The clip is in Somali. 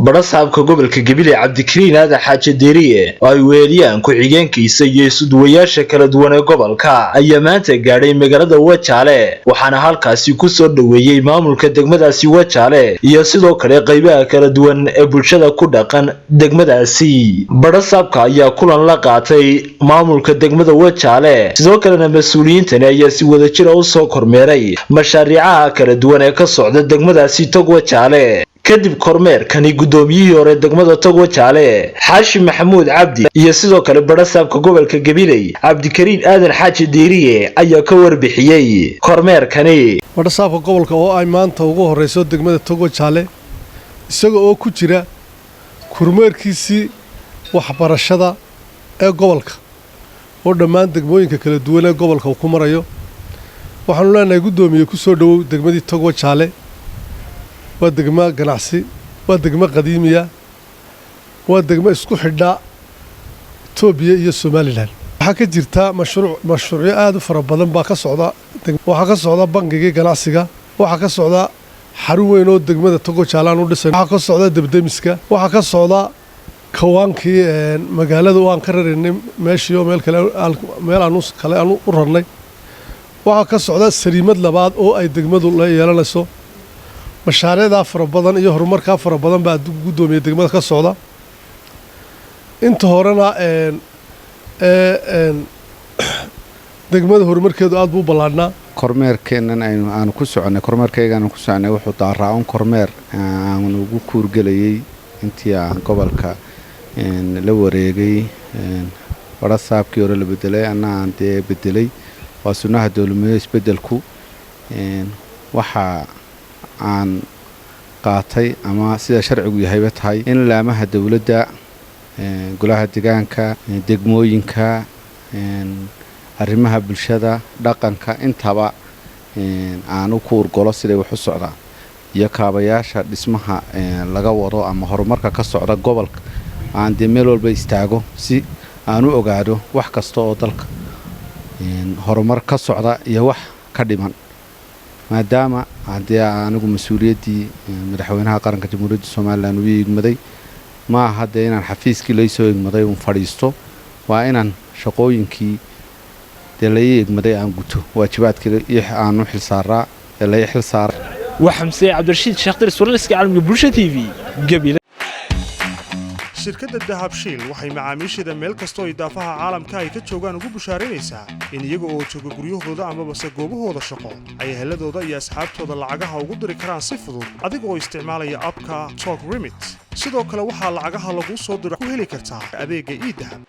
barasaabka gobolka Gabiley Cabdikariin Aadan Xaaji Deeriye oo ay weeliyaan ku-xigeenkiisa iyo isduwayaasha kala duwan ee gobolka ayaa maanta gaadhay magaalada Wajaale waxaana halkaasi ku soo dhaweeyay maamulka degmadaasi Wajaale iyo sidoo kale qaybaha kala duwan ee bulshada ku dhaqan degmadaasi. Barasaabka ayaa kulan la qaatay maamulka degmada Wajaale sidoo kalena mas'uuliyiintan ayaa si wadajir ah u soo kormeeray mashaariicaha kala duwan ee ka socda degmadaasi Tog Wajaale. kadib kormeerkani gudoomiyihii hore degmada Tog Wajaale Xaashi Maxamuud Cabdi iyo sidoo kale barasaabka gobolka Gabiley Cabdikariin Aadan Xaaji Deeriye ayaa ka warbixiyay kormeerkani. barasaabka gobolka oo ay maanta ugu horeyso degmada Tog Wajaale isaga oo ku jira kormeerkiisii waxbarashada ee gobolka oo dhammaan degmooyinka kala duwan ee gobolka uu ku marayo. waxaanu leenahay gudoomiye ku soo dhawow degmadii Tog Wajaale waa degmo ganacsi waa degmo qadiimiya waa degmo isku xidha Itoobiya iyo Soomaaliland. waxaa ka jirta mashruucyo aad u fara badan baa ka socda. waxaa ka socda bangiga ganacsiga, waxaa ka socda xarun weyn oo degmada Tog Wajaale aan u dhisay, waxaa ka socda debdemiska, waxaa ka socda kawaankii magaalada oo aan ka rarinay meeshii oo meel kale aan u rarnay, waxaa ka socda sariimad labaad oo ay degmadu la yeelanayso. mashaariicda fara badan iyo horumarka fara badan baa gudoomiye degmada ka socda. inta horena degmada horumarkeedu aad buu balaadnaa. kormeerkeenan aan ku soconay kormeerkaygaan ku soconay wuxuu daaraacan kormeer aan ugu kuurgelayay intii aan gobolka la wareegay barasaabkii hore la bedelay aan dee bedelay waa sunnaha dawladnimada isbedelku waxa aan qaatay ama sida sharcigu yahay tahay in laamaha dawladda golaha deegaanka degmooyinka arrimaha bulshada dhaqanka intaba aan ku urgolo siday wax u socdaan iyo kaabayaasha dhismaha laga wado ama horumarka ka socda gobolka aan de meel walba istaago si aan u ogaado wax kasta oo dalka horumar ka socda iyo wax ka dhiman maadaama hadii anigu mas'uuliyadii madaxweynaha qaranka jamhuuriyadda Soomaaliland uu igmaday ma aha inaan xafiiskii la soo igmaday uu fadhiisto waa inaan shaqooyinkii la igmaday aan guto waajibaadkii aan u xilsaaraa la xilsaar وحمسي عبد الرشيد شيخ درس ورنسك عالم بولشة تي في قبيلة. shirkadda dahabshiil waxay macaamiisheeda meel kastoo idaafaha caalamka ay ka joogaan ugu bushaaraynaysaa in iyaga oo jooga guryahooda amaba goobahooda shaqo ay heladooda iyo asxaabtooda lacagaha ugu diri karaan si fudud adiga oo isticmaalaya abka Talk Remit. sidoo kale waxaa lacagaha lagu soo diro ku heli kartaa adeegga e-dahab